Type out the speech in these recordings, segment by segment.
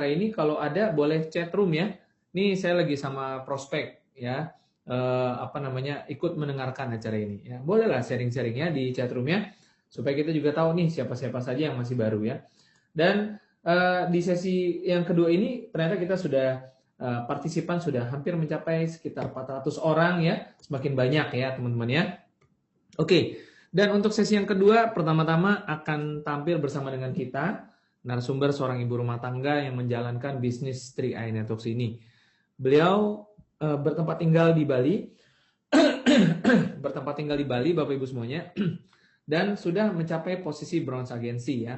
acara ini kalau ada boleh chat room ya. Nih saya lagi sama prospek ya. Ikut mendengarkan acara ini ya. Bolehlah sharing-sharing ya di chat room ya. Supaya kita juga tahu nih siapa-siapa saja yang masih baru ya. Dan di sesi yang kedua ini ternyata kita sudah partisipan sudah hampir mencapai sekitar 400 orang ya. Semakin banyak ya teman-teman ya. Oke, dan untuk sesi yang kedua, pertama-tama akan tampil bersama dengan kita, narasumber seorang ibu rumah tangga yang menjalankan bisnis 3i Networks ini. Beliau bertempat tinggal di Bali, Bapak Ibu semuanya, dan sudah mencapai posisi bronze agency ya.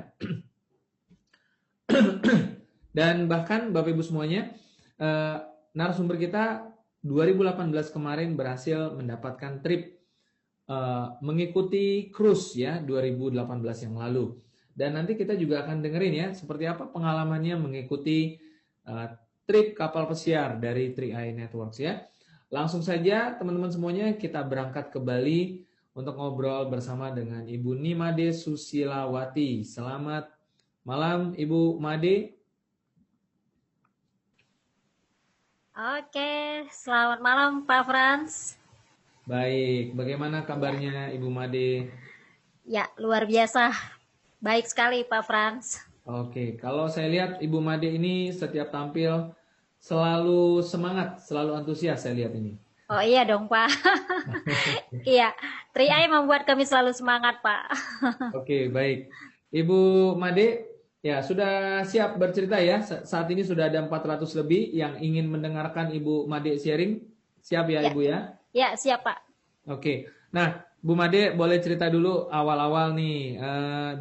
Dan bahkan Bapak Ibu semuanya, narasumber kita 2018 kemarin berhasil mendapatkan trip mengikuti cruise ya 2018 yang lalu. Dan nanti kita juga akan dengerin ya seperti apa pengalamannya mengikuti trip kapal pesiar dari 3i Networks ya. Langsung saja teman-teman semuanya kita berangkat ke Bali untuk ngobrol bersama dengan Ibu Nimade Susilawati. Selamat malam Ibu Made. Oke, selamat malam Pak Frans. Baik, bagaimana kabarnya Ibu Made? Ya, luar biasa. Baik sekali Pak Frans. Oke, kalau saya lihat Ibu Made ini setiap tampil selalu semangat, selalu antusias saya lihat ini. Oh iya dong Pak. Iya, 3i membuat kami selalu semangat Pak. Oke, baik. Ibu Made, ya sudah siap bercerita ya? Saat ini sudah ada 400 lebih yang ingin mendengarkan Ibu Made sharing. Siap ya, Ya, Ibu ya? ya siap Pak. Oke, nah Bu Made boleh cerita dulu awal-awal nih.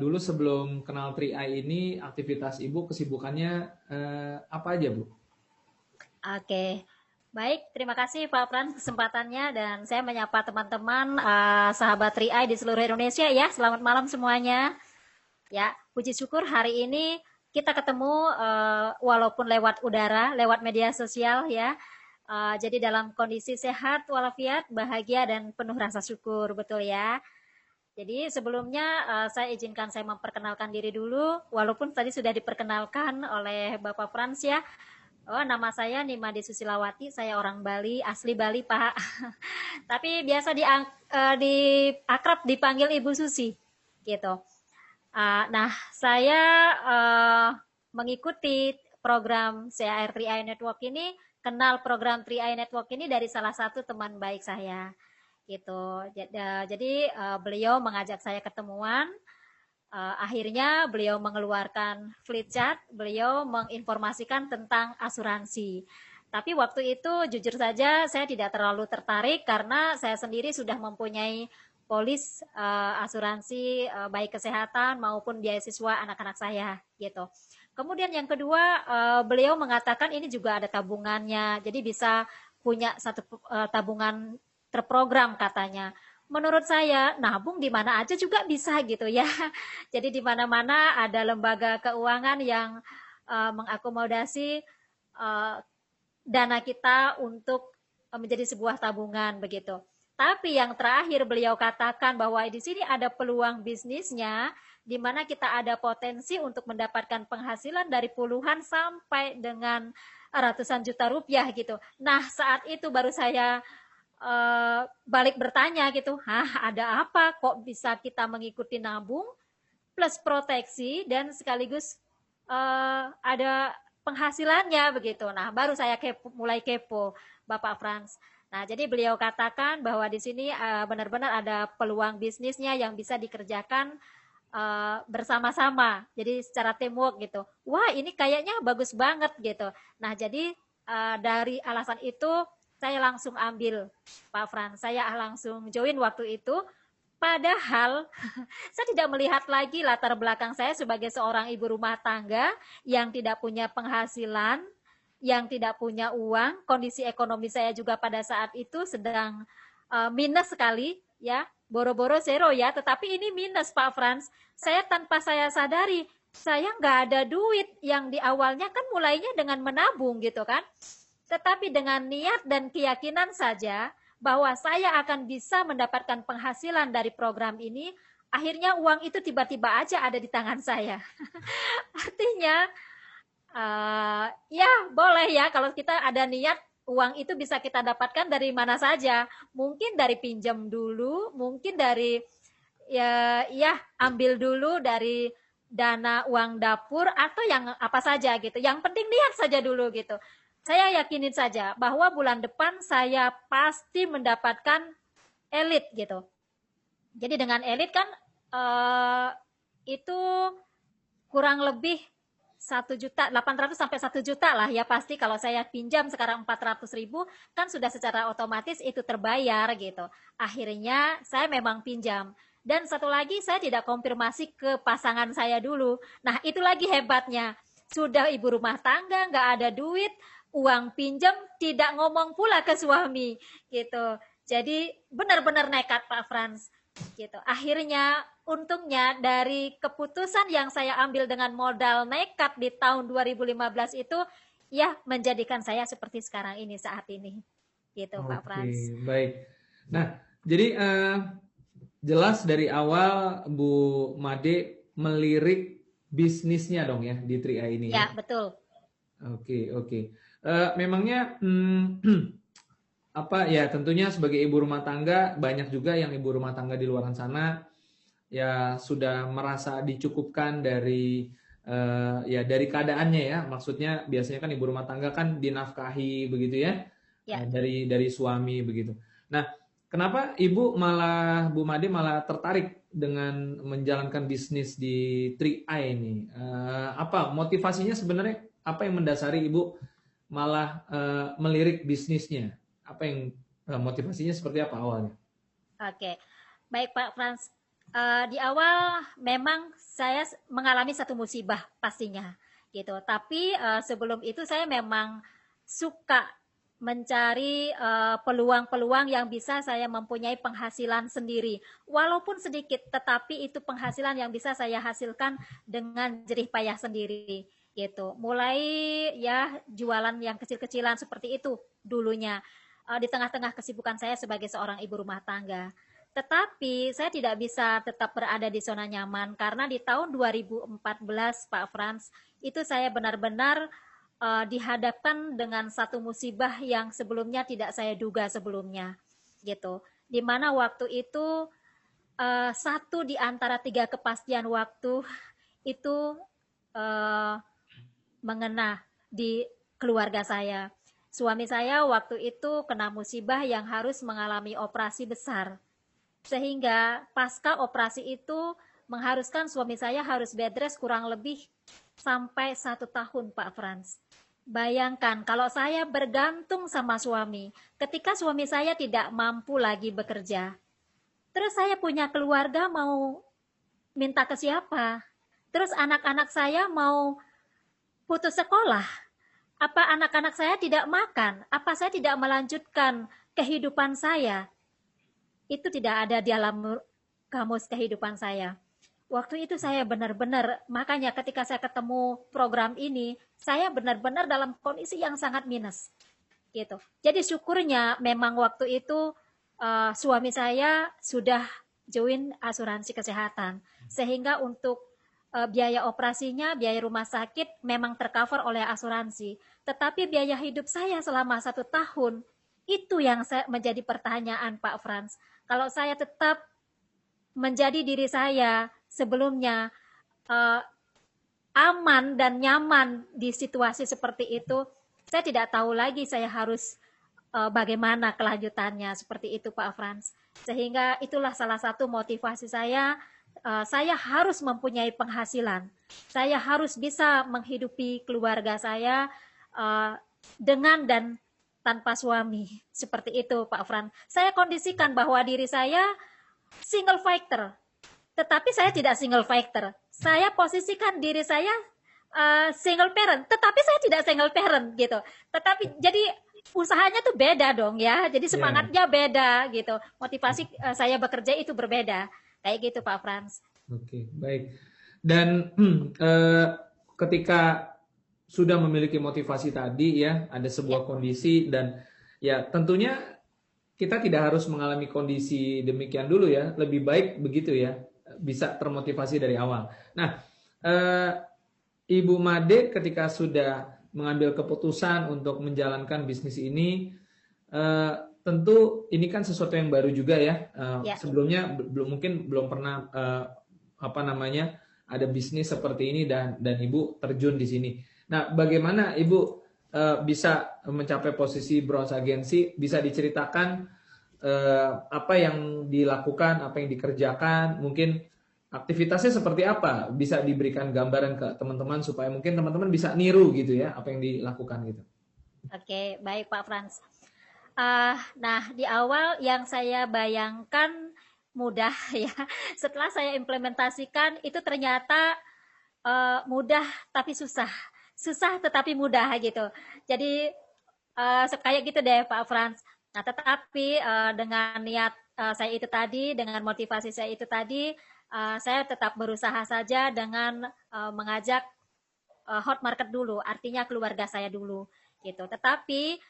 Dulu sebelum kenal 3i ini, aktivitas Ibu kesibukannya apa aja Bu? Oke. Baik, terima kasih Pak Frans kesempatannya dan saya menyapa teman-teman sahabat 3i di seluruh Indonesia ya. Selamat malam semuanya. Ya, puji syukur hari ini kita ketemu walaupun lewat udara, lewat media sosial ya. Jadi dalam kondisi sehat walafiat, bahagia dan penuh rasa syukur, betul ya. Jadi sebelumnya saya izinkan saya memperkenalkan diri dulu, walaupun tadi sudah diperkenalkan oleh Bapak Frans ya. Oh, nama saya Nimade Susilawati, saya orang Bali, asli Bali Pak. Tapi biasa di akrab dipanggil Ibu Susi, gitu. Nah, saya mengikuti program CAR 3i Network ini, kenal program 3i Network ini dari salah satu teman baik saya. Gitu. Jadi beliau mengajak saya ketemuan. Akhirnya beliau mengeluarkan flip chart, beliau menginformasikan tentang asuransi. Tapi waktu itu jujur saja saya tidak terlalu tertarik karena saya sendiri sudah mempunyai polis asuransi baik kesehatan maupun beasiswa anak-anak saya gitu. Kemudian yang kedua beliau mengatakan ini juga ada tabungannya, jadi bisa punya satu tabungan terprogram katanya. Menurut saya nabung di mana aja juga bisa gitu ya. Jadi di mana-mana ada lembaga keuangan yang mengakomodasi dana kita untuk menjadi sebuah tabungan begitu. Tapi yang terakhir beliau katakan bahwa di sini ada peluang bisnisnya di mana kita ada potensi untuk mendapatkan penghasilan dari puluhan sampai dengan ratusan juta rupiah gitu. Nah, saat itu baru saya balik bertanya gitu, ada apa kok bisa kita mengikuti nabung plus proteksi dan sekaligus ada penghasilannya begitu. Nah, baru saya mulai kepo, Bapak Frans. Nah, jadi beliau katakan bahwa di sini benar-benar ada peluang bisnisnya yang bisa dikerjakan bersama-sama. Jadi secara teamwork gitu. Wah, ini kayaknya bagus banget gitu. Nah, jadi dari alasan itu saya langsung ambil Pak Frans. Saya langsung join waktu itu. Padahal saya tidak melihat lagi latar belakang saya sebagai seorang ibu rumah tangga yang tidak punya penghasilan, yang tidak punya uang. Kondisi ekonomi saya juga pada saat itu sedang minus sekali, ya, boro-boro zero ya. Tetapi ini minus Pak Frans. Saya tanpa saya sadari, saya nggak ada duit yang di awalnya kan mulainya dengan menabung gitu kan. Tetapi dengan niat dan keyakinan saja bahwa saya akan bisa mendapatkan penghasilan dari program ini, akhirnya uang itu tiba-tiba aja ada di tangan saya. Artinya Ya boleh ya, kalau kita ada niat, uang itu bisa kita dapatkan dari mana saja. Mungkin dari pinjam dulu, mungkin dari ya ambil dulu dari dana uang dapur atau yang apa saja gitu. Yang penting niat saja dulu gitu. Saya yakinin saja bahwa bulan depan saya pasti mendapatkan elit gitu. Jadi dengan elit kan eh, itu kurang lebih 1.800.000 sampai 1 juta lah ya, pasti kalau saya pinjam sekarang 400.000 kan sudah secara otomatis itu terbayar gitu. Akhirnya saya memang pinjam. Dan satu lagi, saya tidak konfirmasi ke pasangan saya dulu. Nah itu lagi hebatnya, sudah ibu rumah tangga, nggak ada duit, uang pinjam, tidak ngomong pula ke suami gitu. Jadi benar-benar nekat Pak Frans gitu. Akhirnya untungnya dari keputusan yang saya ambil dengan modal nekat di tahun 2015 itu ya menjadikan saya seperti sekarang ini, saat ini. Gitu Pak Oke, Frans. baik. Nah, jadi jelas dari awal Bu Made melirik bisnisnya dong ya di 3i ini ya. Ya, betul. Oke, oke. Memangnya apa ya, tentunya sebagai ibu rumah tangga banyak juga yang ibu rumah tangga di luar sana ya sudah merasa dicukupkan dari ya dari keadaannya ya. Maksudnya biasanya kan ibu rumah tangga kan dinafkahi begitu ya, Ya. dari suami begitu. Nah, kenapa ibu malah Bu Made malah tertarik dengan menjalankan bisnis di 3i ini? Apa motivasinya sebenarnya? Apa yang mendasari ibu malah melirik bisnisnya? Apa yang motivasinya seperti apa awalnya? Oke. Baik Pak Frans. Di awal memang saya mengalami satu musibah pastinya gitu. Tapi sebelum itu saya memang suka mencari peluang-peluang yang bisa saya mempunyai penghasilan sendiri. Walaupun sedikit, tetapi itu penghasilan yang bisa saya hasilkan dengan jerih payah sendiri gitu. Mulai ya jualan yang kecil-kecilan seperti itu dulunya, di tengah-tengah kesibukan saya sebagai seorang ibu rumah tangga. Tetapi saya tidak bisa tetap berada di zona nyaman karena di tahun 2014 Pak Frans itu saya benar-benar dihadapkan dengan satu musibah yang sebelumnya tidak saya duga sebelumnya gitu. Di mana waktu itu satu di antara tiga kepastian waktu itu uh, mengena di keluarga saya. Suami saya waktu itu kena musibah yang harus mengalami operasi besar. Sehingga pasca operasi itu mengharuskan suami saya harus bed rest kurang lebih sampai 1 tahun Pak Frans. Bayangkan kalau saya bergantung sama suami, ketika suami saya tidak mampu lagi bekerja, terus saya punya keluarga mau minta ke siapa? Terus anak-anak saya mau putus sekolah, apa anak-anak saya tidak makan? Apa saya tidak melanjutkan kehidupan saya? Itu tidak ada di dalam kamus kehidupan saya. Waktu itu saya benar-benar, makanya ketika saya ketemu program ini, saya benar-benar dalam kondisi yang sangat minus. Gitu. Jadi syukurnya memang waktu itu suami saya sudah join asuransi kesehatan. Sehingga untuk biaya operasinya, biaya rumah sakit memang tercover oleh asuransi. Tetapi biaya hidup saya selama 1 tahun, itu yang menjadi pertanyaan Pak Frans. Kalau saya tetap menjadi diri saya sebelumnya, uh, aman dan nyaman di situasi seperti itu, saya tidak tahu lagi saya harus bagaimana kelanjutannya, seperti itu Pak Frans. Sehingga itulah salah satu motivasi saya harus mempunyai penghasilan. Saya harus bisa menghidupi keluarga saya dengan dan tanpa suami. Seperti itu Pak Frans. Saya kondisikan bahwa diri saya single fighter, tetapi saya tidak single fighter. Saya posisikan diri saya single parent, tetapi saya tidak single parent gitu. Tetapi jadi usahanya tuh beda dong ya. Jadi semangatnya beda gitu. Motivasi saya bekerja itu berbeda. Kayak gitu Pak Frans. Oke, baik. Dan ketika sudah memiliki motivasi tadi ya, ada sebuah kondisi dan ya tentunya kita tidak harus mengalami kondisi demikian dulu ya. Lebih baik begitu ya, bisa termotivasi dari awal. Nah, Ibu Made ketika sudah mengambil keputusan untuk menjalankan bisnis ini, tentu ini kan sesuatu yang baru juga ya. Ya. Sebelumnya mungkin belum pernah apa namanya ada bisnis seperti ini dan Ibu terjun di sini. Nah, bagaimana Ibu bisa mencapai posisi bronze agency? Bisa diceritakan apa yang dilakukan, apa yang dikerjakan, mungkin aktivitasnya seperti apa? Bisa diberikan gambaran ke teman-teman supaya mungkin teman-teman bisa niru gitu ya apa yang dilakukan gitu. Oke, baik Pak Frans. Nah, di awal yang saya bayangkan mudah ya. Setelah saya implementasikan itu ternyata mudah tapi susah. Susah tetapi mudah gitu. Jadi kayak gitu deh Pak Frans. Nah, tetapi dengan niat saya itu tadi, dengan motivasi saya itu tadi, saya tetap berusaha saja dengan mengajak hot market dulu, artinya keluarga saya dulu gitu. Tetapi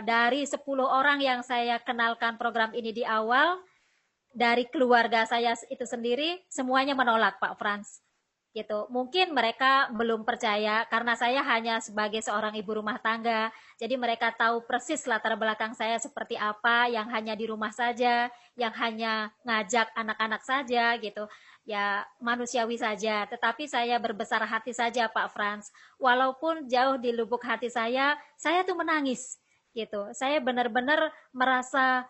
dari 10 orang yang saya kenalkan program ini di awal, dari keluarga saya itu sendiri semuanya menolak Pak Frans gitu. Mungkin mereka belum percaya karena saya hanya sebagai seorang ibu rumah tangga. Jadi mereka tahu persis latar belakang saya seperti apa, yang hanya di rumah saja, yang hanya ngajak anak-anak saja gitu. Ya manusiawi saja, tetapi saya berbesar hati saja Pak Frans. Walaupun jauh di lubuk hati saya tuh menangis gitu. Saya benar-benar merasa,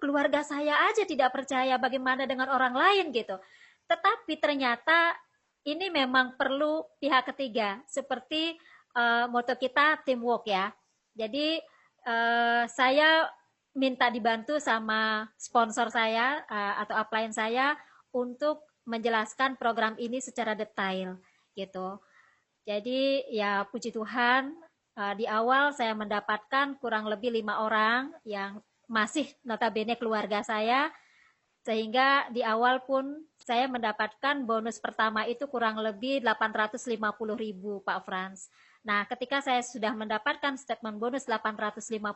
keluarga saya aja tidak percaya, bagaimana dengan orang lain gitu. Tetapi ternyata ini memang perlu pihak ketiga, seperti moto kita teamwork ya. Jadi saya minta dibantu sama sponsor saya atau upline saya untuk menjelaskan program ini secara detail gitu. Jadi ya puji Tuhan, di awal saya mendapatkan kurang lebih 5 orang yang masih notabene keluarga saya, sehingga di awal pun saya mendapatkan bonus pertama itu kurang lebih 850.000 Pak Frans. Nah, ketika saya sudah mendapatkan statement bonus 850.000,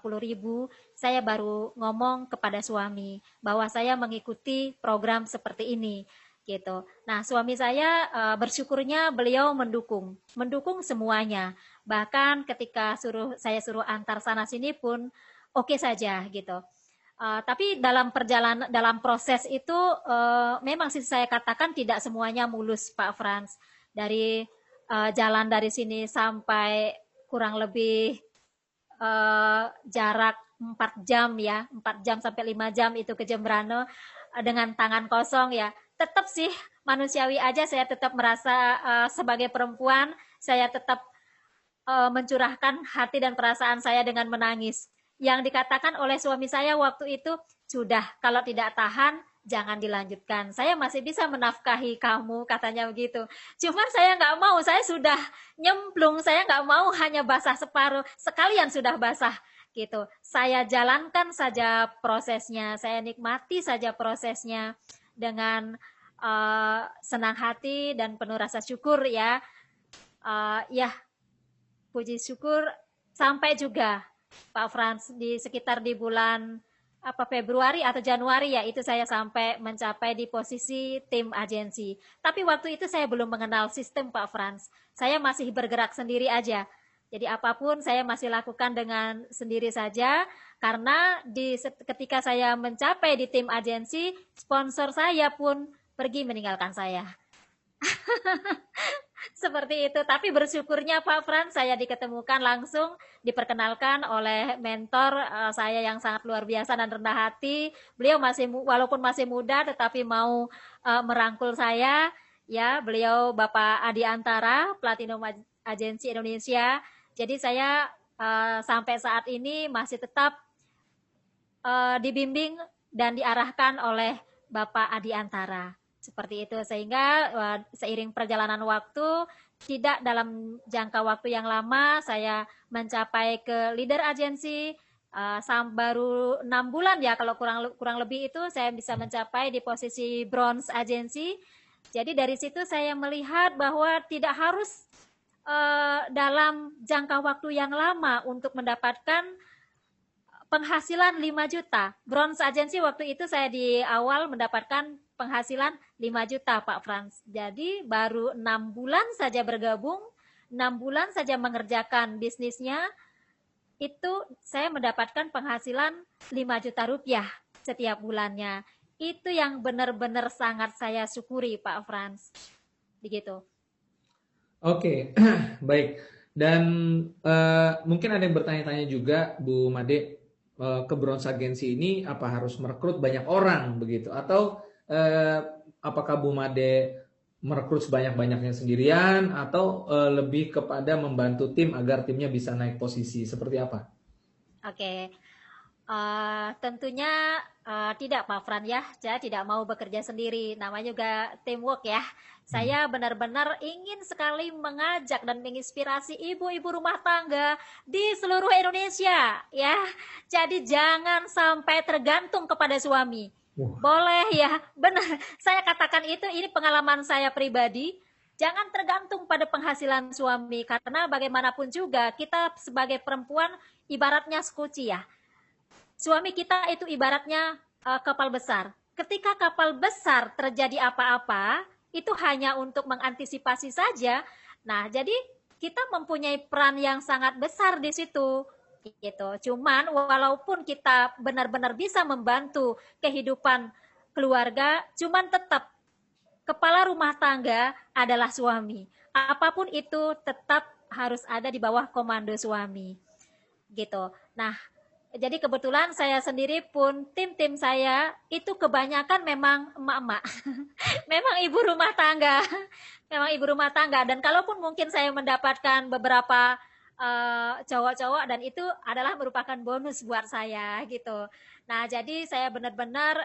saya baru ngomong kepada suami bahwa saya mengikuti program seperti ini gitu. Nah, suami saya bersyukurnya beliau mendukung semuanya. Bahkan ketika saya suruh antar sana sini pun oke saja gitu. Tapi dalam proses itu memang sih saya katakan tidak semuanya mulus Pak Frans. Dari jalan dari sini sampai kurang lebih jarak 4 jam ya, 4 jam sampai 5 jam itu ke Jembrana dengan tangan kosong ya. Tetap sih manusiawi aja, saya tetap merasa sebagai perempuan saya tetap mencurahkan hati dan perasaan saya dengan menangis. Yang dikatakan oleh suami saya waktu itu, sudah kalau tidak tahan, jangan dilanjutkan. Saya masih bisa menafkahi kamu, katanya begitu. Cuman saya nggak mau, saya sudah nyemplung, saya nggak mau hanya basah separuh, sekalian sudah basah gitu. Saya jalankan saja prosesnya, saya nikmati saja prosesnya dengan senang hati dan penuh rasa syukur ya. Ya, puji syukur sampai juga Pak Frans di sekitar di bulan Februari atau Januari ya, itu saya sampai mencapai di posisi tim agensi. Tapi waktu itu saya belum mengenal sistem Pak Frans. Saya masih bergerak sendiri aja. Jadi apapun saya masih lakukan dengan sendiri saja, karena ketika saya mencapai di tim agensi, sponsor saya pun pergi meninggalkan saya. Seperti itu. Tapi bersyukurnya Pak Frans, saya diketemukan langsung, diperkenalkan oleh mentor saya yang sangat luar biasa dan rendah hati. Beliau walaupun masih muda tetapi mau merangkul saya ya. Beliau Bapak Adi Antara, Platinum Agensi Indonesia. Jadi saya sampai saat ini masih tetap dibimbing dan diarahkan oleh Bapak Adi Antara. Seperti itu, sehingga seiring perjalanan waktu, tidak dalam jangka waktu yang lama saya mencapai ke leader agensi, baru 6 bulan ya, kalau kurang lebih itu saya bisa mencapai di posisi bronze agensi. Jadi dari situ saya melihat bahwa tidak harus dalam jangka waktu yang lama untuk mendapatkan penghasilan 5 juta. Bronze agensi waktu itu saya di awal mendapatkan penghasilan 5 juta Pak Frans. Jadi baru 6 bulan saja bergabung, 6 bulan saja mengerjakan bisnisnya, itu saya mendapatkan penghasilan 5 juta rupiah setiap bulannya. Itu yang benar-benar sangat saya syukuri, Pak Frans. Begitu. Oke, baik. Dan mungkin ada yang bertanya-tanya juga, Bu Made, ke Bronze Agency ini apa harus merekrut banyak orang begitu? Atau apakah Bu Made merekrut sebanyak-banyaknya sendirian atau lebih kepada membantu tim agar timnya bisa naik posisi? Seperti apa? Oke. Tentunya tidak Pak Fran ya, saya tidak mau bekerja sendiri, namanya juga teamwork ya. Saya benar-benar ingin sekali mengajak dan menginspirasi ibu-ibu rumah tangga di seluruh Indonesia ya. Jadi jangan sampai tergantung kepada suami. Boleh ya, benar. Saya katakan itu, ini pengalaman saya pribadi. Jangan tergantung pada penghasilan suami, karena bagaimanapun juga kita sebagai perempuan ibaratnya sekuci ya. Suami kita itu ibaratnya kapal besar. Ketika kapal besar terjadi apa-apa, itu hanya untuk mengantisipasi saja. Nah, jadi kita mempunyai peran yang sangat besar di situ. Gitu. Cuman walaupun kita benar-benar bisa membantu kehidupan keluarga, cuman tetap kepala rumah tangga adalah suami. Apapun itu tetap harus ada di bawah komando suami. Gitu. Nah, jadi kebetulan saya sendiri pun tim-tim saya itu kebanyakan memang emak-emak. Memang ibu rumah tangga. Memang ibu rumah tangga, dan kalaupun mungkin saya mendapatkan beberapa cowok-cowok, dan itu adalah merupakan bonus buat saya gitu. Nah, jadi saya benar-benar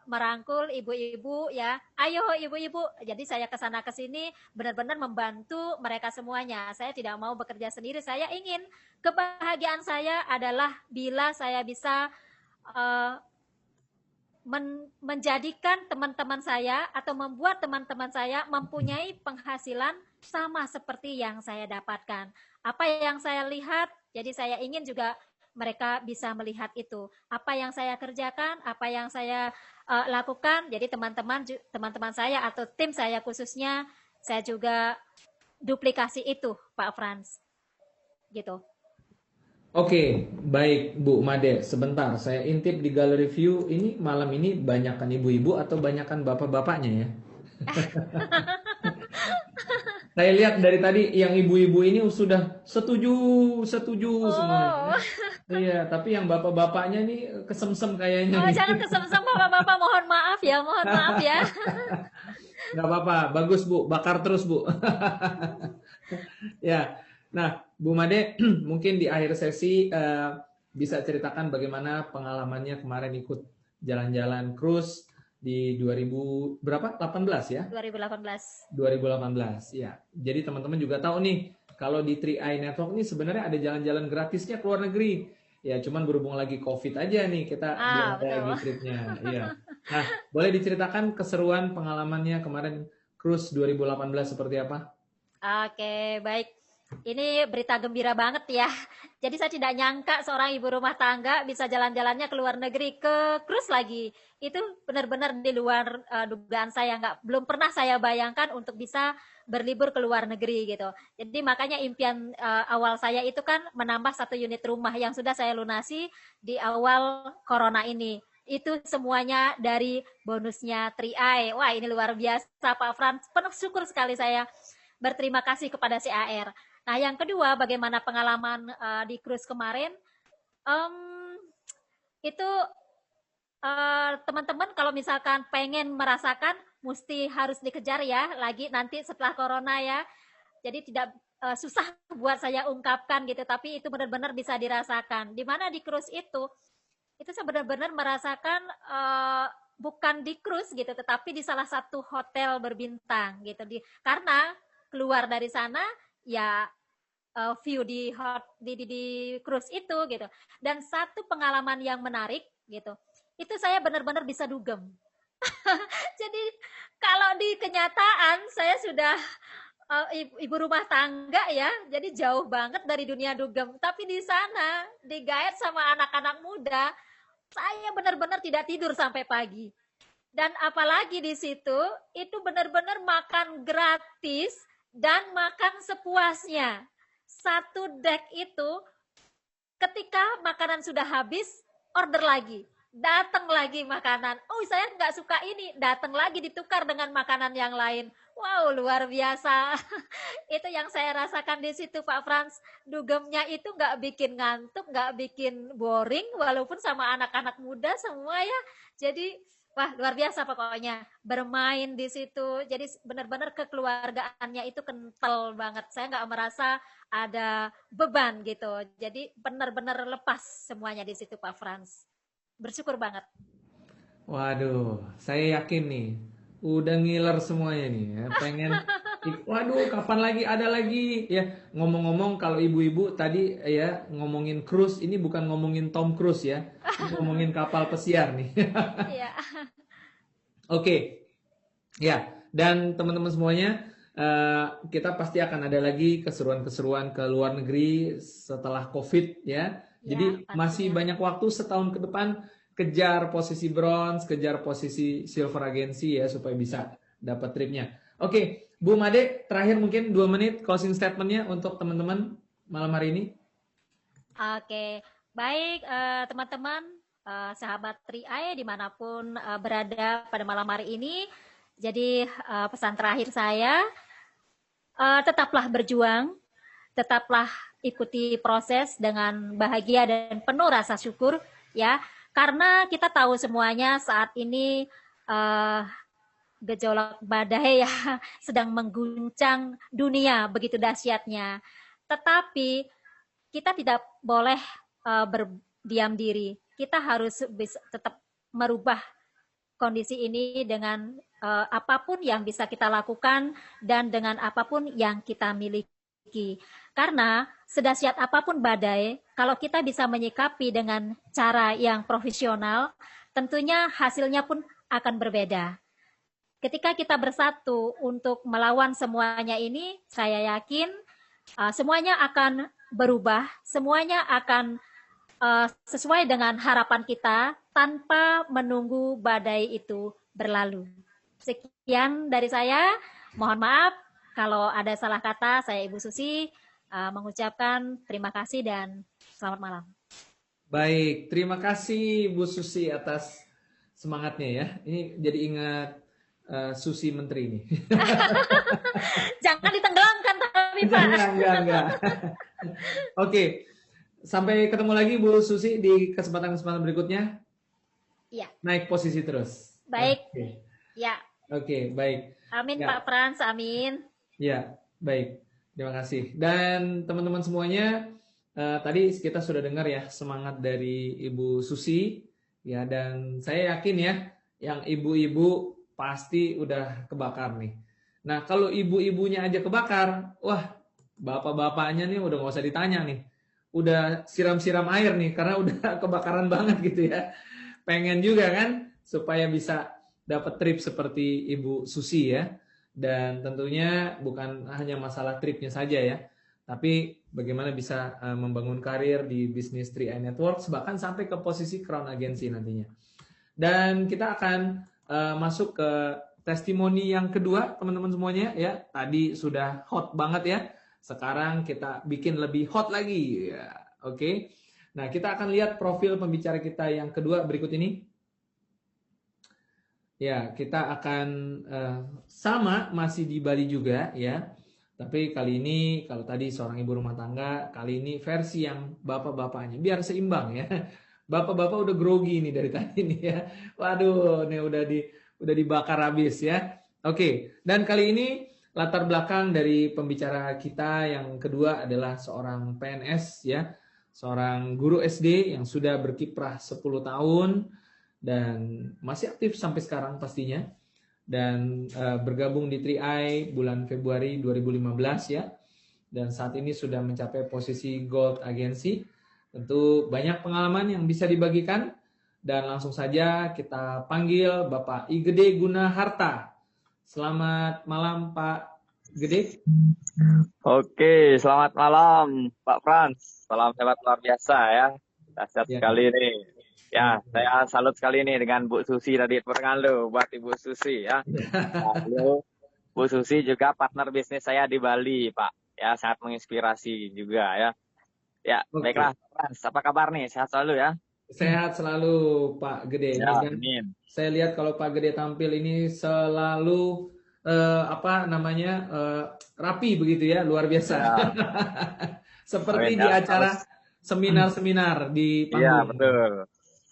merangkul ibu-ibu ya. Ayo ibu-ibu. Jadi saya ke sana ke sini benar-benar membantu mereka semuanya. Saya tidak mau bekerja sendiri. Saya ingin kebahagiaan saya adalah bila saya bisa uh, menjadikan teman-teman saya atau membuat teman-teman saya mempunyai penghasilan sama seperti yang saya dapatkan. Apa yang saya lihat, jadi saya ingin juga mereka bisa melihat itu. Apa yang saya kerjakan, apa yang saya lakukan, jadi teman-teman saya atau tim saya khususnya, saya juga duplikasi itu, Pak Frans. Gitu. Oke, baik Bu Made. Sebentar, saya intip di gallery view ini malam ini banyakkan ibu-ibu atau banyakkan bapak-bapaknya ya? Saya lihat dari tadi yang ibu-ibu ini sudah setuju, setuju semuanya. Oh. Iya, tapi yang bapak-bapaknya nih kesemsem kayaknya Oh, nih. jangan kesem-sem bapak-bapak, mohon maaf ya, mohon maaf ya. Nggak apa-apa, bagus Bu, bakar terus Bu. Ya, nah Bu Made mungkin di akhir sesi bisa ceritakan bagaimana pengalamannya kemarin ikut jalan-jalan cruise di 2000 berapa? 18 ya? 2018. 2018 ya. Jadi teman-teman juga tahu nih kalau di 3i Network ini sebenarnya ada jalan-jalan gratisnya ke luar negeri. Ya, cuman berhubung lagi COVID aja nih kita belum ada Betul. lagi tripnya. Iya. Nah, boleh diceritakan keseruan pengalamannya kemarin cruise 2018 seperti apa? Oke, baik. Ini berita gembira banget ya. Jadi saya tidak nyangka seorang ibu rumah tangga bisa jalan-jalannya ke luar negeri, ke cruise lagi. Itu benar-benar di luar dugaan saya. Belum pernah saya bayangkan untuk bisa berlibur ke luar negeri gitu. Jadi makanya impian awal saya itu kan menambah 1 unit rumah yang sudah saya lunasi di awal corona ini. Itu semuanya dari bonusnya 3i. Wah, ini luar biasa Pak Frans. Penuh syukur sekali saya. Berterima kasih kepada CAR. Nah, yang kedua, bagaimana pengalaman di cruise kemarin? Itu teman-teman kalau misalkan pengen merasakan, mesti harus dikejar ya, lagi nanti setelah corona ya. Jadi tidak susah buat saya ungkapkan gitu, tapi itu benar-benar bisa dirasakan. Di mana di cruise itu saya benar-benar merasakan bukan di cruise gitu, tetapi di salah satu hotel berbintang gitu. Karena keluar dari sana ya view di cruise itu gitu. Dan satu pengalaman yang menarik gitu, itu saya benar-benar bisa dugem. Jadi kalau di kenyataan saya sudah ibu rumah tangga ya, jadi jauh banget dari dunia dugem. Tapi di sana digaet sama anak-anak muda, saya benar-benar tidak tidur sampai pagi. Dan apalagi di situ itu benar-benar makan gratis dan makan sepuasnya. Satu deck itu ketika makanan sudah habis, order lagi. Datang lagi makanan. Oh, saya nggak suka ini. Datang lagi ditukar dengan makanan yang lain. Wow, luar biasa. Itu yang saya rasakan di situ, Pak Frans. Dugemnya itu nggak bikin ngantuk, nggak bikin boring, walaupun sama anak-anak muda semua ya. Jadi, wah luar biasa pokoknya. Bermain di situ. Jadi benar-benar kekeluargaannya itu kental banget. Saya nggak merasa ada beban gitu. Jadi benar-benar lepas semuanya di situ, Pak Frans. Bersyukur banget. Waduh, saya yakin nih, udah ngiler semuanya nih ya. Pengen, waduh, kapan lagi ada lagi ya. Ngomong-ngomong, kalau ibu-ibu tadi ya ngomongin cruise, ini bukan ngomongin Tom Cruise ya, ini ngomongin kapal pesiar nih. Iya. Oke, ya. Dan teman-teman semuanya, kita pasti akan ada lagi keseruan-keseruan ke luar negeri setelah COVID ya. Jadi Ya, masih pastinya. banyak waktu setahun ke depan kejar posisi bronze, kejar posisi silver agency ya supaya bisa dapat tripnya. Oke, Bu Made, terakhir mungkin 2 menit closing statementnya untuk teman-teman malam hari ini. Oke, baik teman-teman, sahabat Triai dimanapun berada pada malam hari ini. Jadi pesan terakhir saya, tetaplah berjuang, tetaplah ikuti proses dengan bahagia dan penuh rasa syukur ya, karena kita tahu semuanya saat ini uh, gejolak badai ya sedang mengguncang dunia begitu dahsyatnya. Tetapi kita tidak boleh berdiam diri. Kita harus bisa tetap merubah kondisi ini dengan apapun yang bisa kita lakukan dan dengan apapun yang kita miliki. Karena sedahsyat apapun badai, kalau kita bisa menyikapi dengan cara yang profesional, tentunya hasilnya pun akan berbeda. Ketika kita bersatu untuk melawan semuanya ini, saya yakin semuanya akan berubah, semuanya akan sesuai dengan harapan kita tanpa menunggu badai itu berlalu. Sekian dari saya. Mohon maaf kalau ada salah kata. Saya Ibu Susi mengucapkan terima kasih dan selamat malam. Baik, terima kasih Bu Susi atas semangatnya ya. Ini jadi ingat Susi Menteri ini. Jangan ditenggelamkan tapi Pak. Enggak. Oke, sampai ketemu lagi Bu Susi di kesempatan-kesempatan berikutnya. Iya. Naik posisi terus. Baik. Oke. Ya. Oke, baik. Amin Ya. Pak Frans, amin. Ya, baik. Terima kasih. Dan teman-teman semuanya, tadi kita sudah dengar ya semangat dari Ibu Susi ya, dan saya yakin ya yang ibu-ibu pasti udah kebakar nih. Nah, kalau ibu-ibunya aja kebakar, wah, bapak-bapaknya nih udah nggak usah ditanya nih. Udah siram-siram air nih karena udah kebakaran banget gitu ya. Pengen juga kan supaya bisa dapat trip seperti Ibu Susi ya. Dan tentunya bukan hanya masalah tripnya saja ya, tapi bagaimana bisa membangun karir di bisnis 3i Networks bahkan sampai ke posisi Crown Agency nantinya. Dan kita akan masuk ke testimoni yang kedua teman-teman semuanya ya. Tadi sudah hot banget ya. Sekarang kita bikin lebih hot lagi ya. Oke. Nah, kita akan lihat profil pembicara kita yang kedua berikut ini. Ya, kita akan sama masih di Bali juga ya. Tapi kali ini kalau tadi seorang ibu rumah tangga, kali ini versi yang bapak-bapaknya biar seimbang ya. Bapak-bapak udah grogi nih dari tadi nih ya. Waduh, nih udah dibakar habis ya. Oke, dan kali ini latar belakang dari pembicara kita yang kedua adalah seorang PNS ya. Seorang guru SD yang sudah berkiprah 10 tahun dan masih aktif sampai sekarang pastinya, dan bergabung di 3i bulan Februari 2015 ya, dan saat ini sudah mencapai posisi Gold Agency. Tentu banyak pengalaman yang bisa dibagikan, dan langsung saja kita panggil Bapak I Gede Gunaharta. Selamat malam Pak Gede. Oke, selamat malam Pak Frans. Salam hebat luar biasa ya. Dahsyat sekali nih. Ya, saya salut sekali nih dengan Bu Susi tadi. Perkenalkan buat Ibu Susi ya. Beliau Bu Susi juga partner bisnis saya di Bali, Pak. Ya, sangat menginspirasi juga ya. Ya, baiklah, Oke. Frans. Apa kabar nih? Sehat selalu ya? Sehat selalu Pak Gede Ya, ini, dan amin. saya lihat kalau Pak Gede tampil ini selalu apa namanya rapi begitu ya, luar biasa. Ya, Seperti amin di ya. Harus. acara seminar-seminar di Iya, panggung. betul.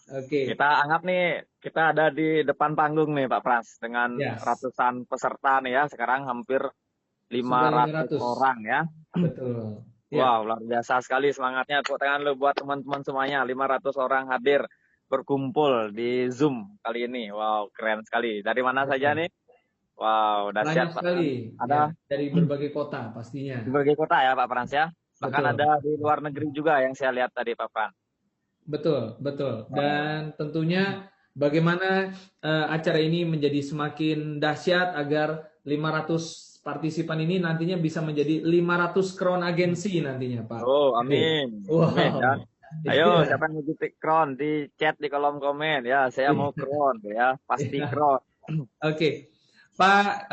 Oke, Kita anggap nih, kita ada di depan panggung nih, Pak Frans, dengan yes. ratusan peserta nih ya. Sekarang hampir Sudah 500 500. orang ya. Betul. Ya, Wow, luar biasa sekali semangatnya. Tepuk tangan lu buat teman-teman semuanya. 500 orang hadir berkumpul di Zoom kali ini. Wow, keren sekali. Dari mana saja betul. nih? Wow, Banyak dahsyat Pak Frans. sekali ya Ada dari berbagai kota pastinya. di berbagai kota ya Pak Frans ya. Bahkan Betul. ada di luar negeri juga yang saya lihat tadi Pak Frans. Betul, betul. Wow. Dan tentunya bagaimana acara ini menjadi semakin dahsyat agar 500 partisipan ini nantinya bisa menjadi 500 crown agensi nantinya, Pak. Oh, Gede. amin. Amin ya. Wow. Ayo, Iya. siapa yang mau jadi crown di chat di kolom komen ya. Saya mau crown ya, pasti Iya. crown. Oke. Pak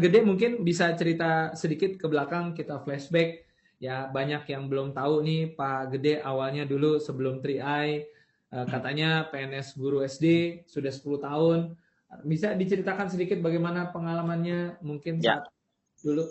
Gede mungkin bisa cerita sedikit ke belakang, kita flashback. Ya, banyak yang belum tahu nih Pak Gede awalnya dulu sebelum 3i katanya PNS guru SD sudah 10 tahun. Bisa diceritakan sedikit bagaimana pengalamannya mungkin Ya. saat dulu?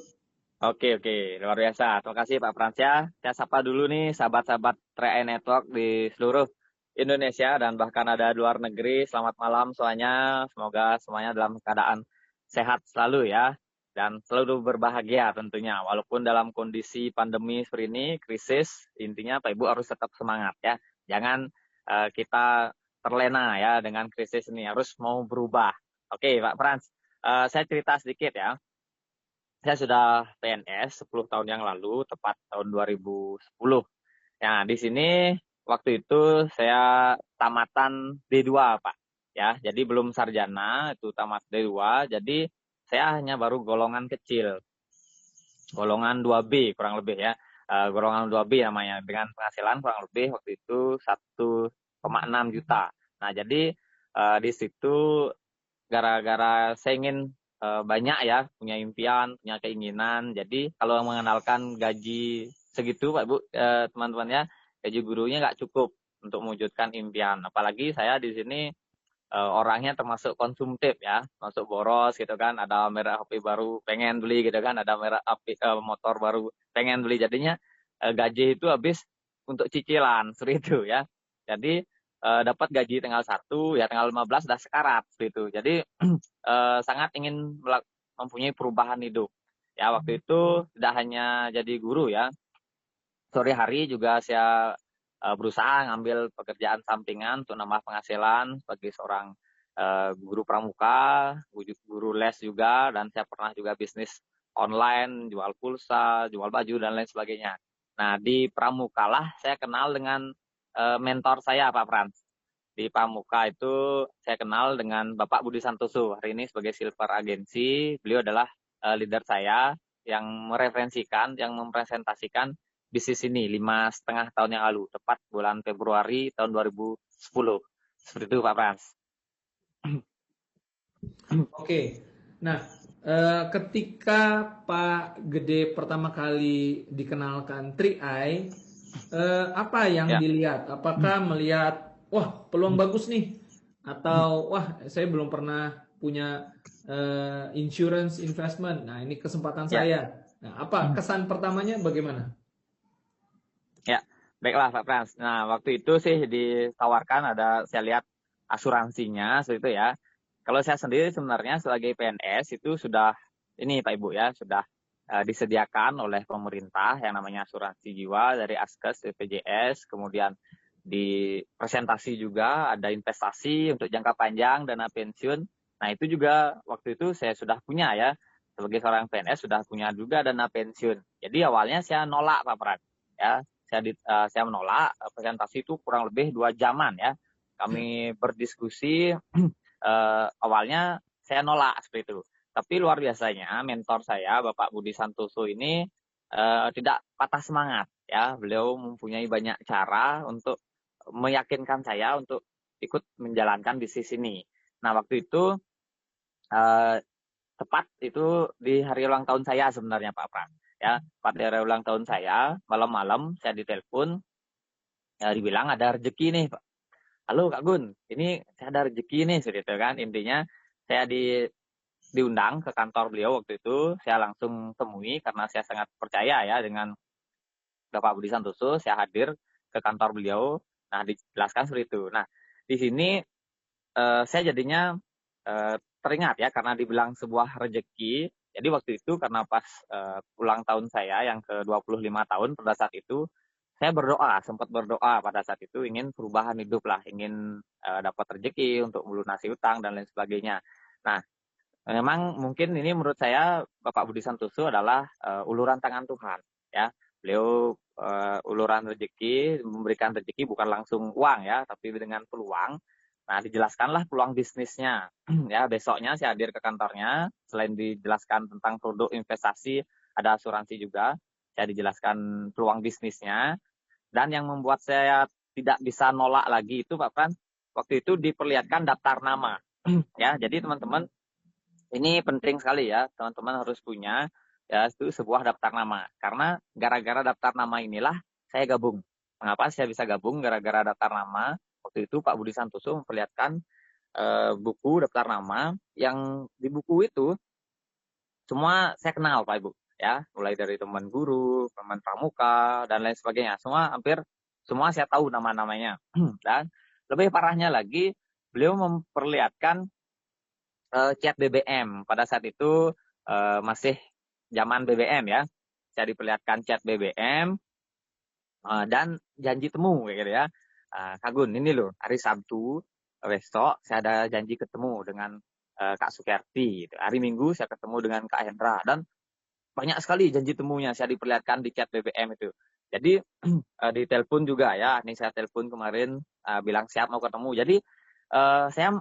Oke, luar biasa. Terima kasih Pak Frans ya. Saya sapa dulu nih sahabat-sahabat 3i Network di seluruh Indonesia dan bahkan ada di luar negeri. Selamat malam semuanya. Semoga semuanya dalam keadaan sehat selalu ya. Dan selalu berbahagia tentunya. Walaupun dalam kondisi pandemi seperti ini, krisis, intinya Pak Ibu harus tetap semangat ya. Jangan kita terlena ya dengan krisis ini. Harus mau berubah. Oke Pak Frans, saya cerita sedikit ya. Saya sudah PNS 10 tahun yang lalu, tepat tahun 2010. Nah, di sini waktu itu saya tamatan D2, Pak. Ya, jadi belum sarjana, itu tamat D2, jadi saya hanya baru golongan kecil. Golongan 2B kurang lebih ya. Golongan 2B namanya, dengan penghasilan kurang lebih waktu itu 1,6 juta. Nah, jadi di situ gara-gara saya ingin banyak ya, punya impian, punya keinginan. Jadi kalau mengenalkan gaji segitu Pak Bu, teman-teman ya, gaji gurunya nggak cukup untuk mewujudkan impian. Apalagi saya di sini orangnya termasuk konsumtif ya, masuk boros gitu kan, ada merek HP baru pengen beli gitu kan, ada merek HP, motor baru pengen beli. Jadinya gaji itu habis untuk cicilan seperti itu ya. Jadi dapat gaji tanggal 1 ya, tanggal 15 udah sekarat seperti itu. Jadi sangat ingin mempunyai perubahan hidup. Ya, waktu itu tidak hanya jadi guru ya. Sore hari juga saya berusaha ngambil pekerjaan sampingan untuk nambah penghasilan sebagai seorang guru pramuka, guru les juga, dan saya pernah juga bisnis online, jual pulsa, jual baju dan lain sebagainya. Nah, di pramuka lah saya kenal dengan mentor saya Pak Frans. Di Pramuka itu saya kenal dengan Bapak Budi Santoso, hari ini sebagai Silver Agency. Beliau adalah leader saya yang mereferensikan, yang mempresentasikan bisnis ini 5,5 tahun yang lalu, tepat bulan Februari tahun 2010. Seperti itu Pak Frans. Oke. Nah, ketika Pak Gede pertama kali dikenalkan 3i, apa yang Ya. dilihat? Apakah melihat, wah peluang bagus nih, atau wah saya belum pernah punya insurance investment, nah ini kesempatan Ya. saya. Nah, apa kesan pertamanya bagaimana? Ya, baiklah Pak Frans. Nah, waktu itu sih ditawarkan ada, saya lihat asuransinya seperti itu ya. Kalau saya sendiri sebenarnya sebagai PNS itu sudah ini Pak Ibu ya, sudah disediakan oleh pemerintah yang namanya asuransi jiwa dari Askes, BPJS, kemudian di presentasi juga ada investasi untuk jangka panjang, dana pensiun. Nah, itu juga waktu itu saya sudah punya ya, sebagai seorang PNS sudah punya juga dana pensiun. Jadi awalnya saya nolak Pak Pran ya, saya menolak. Presentasi itu kurang lebih 2 jaman ya. Kami berdiskusi, awalnya saya nolak seperti itu. Tapi luar biasanya mentor saya Bapak Budi Santoso ini tidak patah semangat ya. Beliau mempunyai banyak cara untuk meyakinkan saya untuk ikut menjalankan bisnis ini. Nah, waktu itu tepat itu di hari ulang tahun saya sebenarnya Pak Pran. Ya, tepat di hari ulang tahun saya, malam-malam saya ditelepon, ya dibilang ada rezeki nih Pak. Halo Kak Gun, ini saya ada rezeki nih, seperti itu kan. Intinya saya diundang ke kantor beliau waktu itu, saya langsung temui karena saya sangat percaya ya dengan Bapak Budi Santoso, saya hadir ke kantor beliau. Nah, dijelaskan seperti itu. Nah, di sini saya jadinya teringat ya karena dibilang sebuah rezeki. Jadi waktu itu karena pas ulang tahun saya yang ke-25 tahun pada saat itu saya berdoa, sempat berdoa pada saat itu ingin perubahan hidup lah, ingin dapat rezeki untuk melunasi utang dan lain sebagainya. Nah, memang mungkin ini menurut saya Bapak Budi Santoso adalah uluran tangan Tuhan ya. Beliau uluran rezeki, memberikan rezeki bukan langsung uang ya, tapi dengan peluang. Nah, dijelaskanlah peluang bisnisnya. Ya, besoknya saya hadir ke kantornya, selain dijelaskan tentang produk investasi, ada asuransi juga. Saya dijelaskan peluang bisnisnya dan yang membuat saya tidak bisa nolak lagi itu Pak Fran, waktu itu diperlihatkan daftar nama. Ya, jadi teman-teman ini penting sekali ya, teman-teman harus punya ya itu sebuah daftar nama. Karena gara-gara daftar nama inilah saya gabung. Mengapa saya bisa gabung gara-gara daftar nama? Waktu itu Pak Budi Santoso memperlihatkan buku daftar nama yang di buku itu semua saya kenal Pak Ibu ya, mulai dari teman guru, teman pramuka dan lain sebagainya. Hampir semua saya tahu nama-namanya. Dan lebih parahnya lagi, beliau memperlihatkan chat BBM. Pada saat itu masih zaman BBM ya. Saya diperlihatkan chat BBM dan janji temu kayak gitu ya. Kak Gun, ini loh hari Sabtu besok saya ada janji ketemu dengan Kak Sukerti. Gitu. Hari Minggu saya ketemu dengan Kak Hendra dan banyak sekali janji temunya saya diperlihatkan di chat BBM itu. Jadi di telepon juga ya. Ini saya telepon kemarin bilang siap mau ketemu. Jadi saya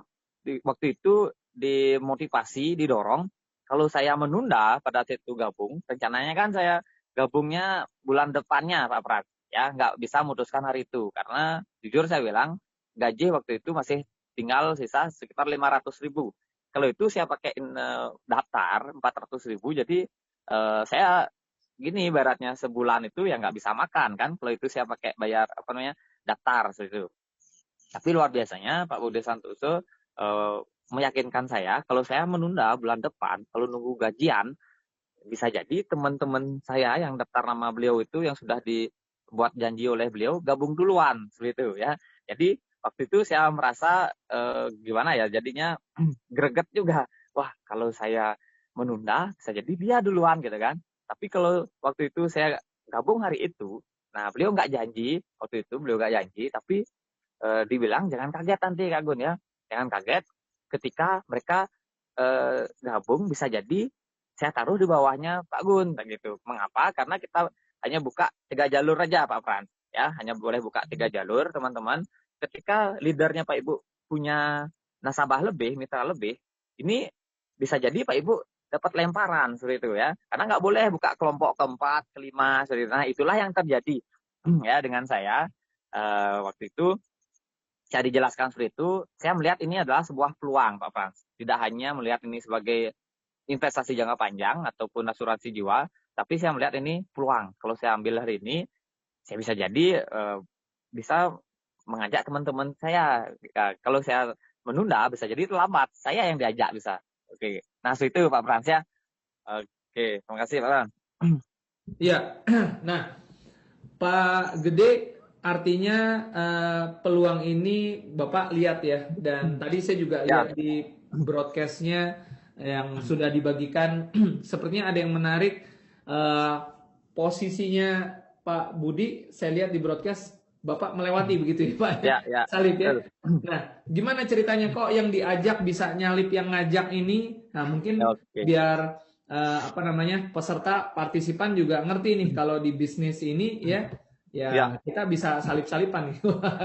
waktu itu dimotivasi, didorong. Kalau saya menunda pada saat itu gabung, rencananya kan saya gabungnya bulan depannya Pak Prat. Ya, nggak bisa memutuskan hari itu. Karena jujur saya bilang, gaji waktu itu masih tinggal sisa sekitar 500.000. Kalau itu saya pakai daftar 400.000, jadi saya gini ibaratnya sebulan itu ya nggak bisa makan kan. Kalau itu saya pakai bayar apa namanya daftar seperti itu. Tapi luar biasanya Pak Budi Santoso meyakinkan saya kalau saya menunda bulan depan, kalau nunggu gajian, bisa jadi teman-teman saya yang daftar nama beliau itu yang sudah dibuat janji oleh beliau gabung duluan seperti itu ya. Jadi waktu itu saya merasa gimana ya jadinya greget juga. Wah, kalau saya menunda bisa jadi dia duluan gitu kan. Tapi kalau waktu itu saya gabung hari itu, nah beliau nggak janji, waktu itu beliau nggak janji, tapi dibilang jangan kaget nanti Kak Gun ya. Jangan kaget ketika mereka gabung bisa jadi saya taruh di bawahnya Pak Gun kayak gitu. Mengapa? Karena kita hanya buka 3 jalur aja Pak Fran. Ya, hanya boleh buka 3 jalur teman-teman. Ketika leadernya Pak Ibu punya nasabah lebih, mitra lebih, ini bisa jadi Pak Ibu dapat lemparan seperti itu ya. Karena nggak boleh buka kelompok keempat, kelima, seperti itu. Nah, itulah yang terjadi ya dengan saya waktu itu saya dijelaskan seperti itu, saya melihat ini adalah sebuah peluang Pak Frans. Tidak hanya melihat ini sebagai investasi jangka panjang ataupun asuransi jiwa, tapi saya melihat ini peluang. Kalau saya ambil hari ini, saya bisa jadi bisa mengajak teman-teman saya. Kalau saya menunda, bisa jadi terlambat. Saya yang diajak bisa. Oke, nah itu Pak Frans ya. Oke, terima kasih Pak Frans. Iya, nah Pak Gede artinya peluang ini Bapak lihat ya, dan tadi saya juga Ya. lihat di broadcastnya yang sudah dibagikan, sepertinya ada yang menarik posisinya Pak Budi, saya lihat di broadcast Bapak melewati begitu ya Pak Ya, ya. salib ya. Betul. Nah, gimana ceritanya kok yang diajak bisa nyalip yang ngajak ini? Nah, mungkin Oke. biar apa namanya peserta partisipan juga ngerti nih kalau di bisnis ini ya Ya. kita bisa salip-salipan nih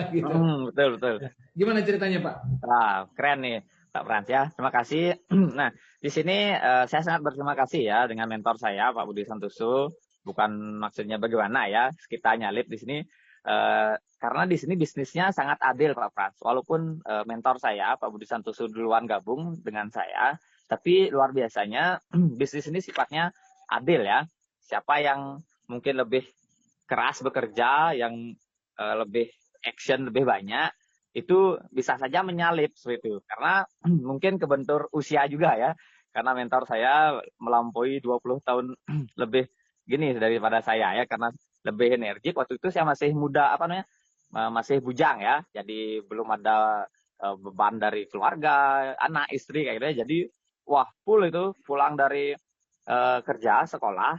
gitu. Betul, betul. Gimana ceritanya Pak? Wah, keren nih Pak Frans ya. Terima kasih. Nah, di sini saya sangat berterima kasih ya dengan mentor saya Pak Budi Santoso. Bukan maksudnya bagaimana ya, kita nyalip di sini karena di sini bisnisnya sangat adil Pak Frans. Walaupun mentor saya Pak Budi Santoso duluan gabung dengan saya, Tapi luar biasanya bisnis ini sifatnya adil ya. Siapa yang mungkin lebih keras bekerja, yang lebih action lebih banyak, itu bisa saja menyalip seperti itu. Karena mungkin kebentur usia juga ya. Karena mentor saya melampaui 20 tahun lebih gini daripada saya ya, karena lebih energik. Waktu itu saya masih muda, masih bujang ya. Jadi belum ada beban dari keluarga, anak, istri kayak gitu ya. Jadi wah full itu, pulang dari kerja, sekolah,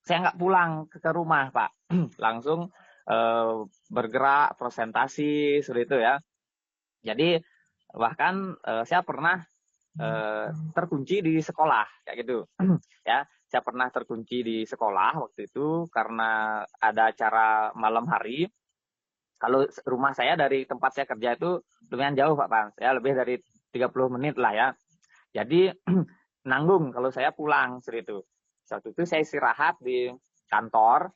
saya nggak pulang ke rumah Pak. Langsung bergerak, presentasi, seperti itu ya. Jadi bahkan saya pernah terkunci di sekolah kayak gitu ya. Saya pernah terkunci di sekolah waktu itu karena ada acara malam hari. Kalau rumah saya dari tempat saya kerja itu lumayan jauh Pak Pans ya, lebih dari 30 menit lah ya. Jadi nanggung kalau saya pulang seperti itu. Waktu itu saya istirahat di kantor.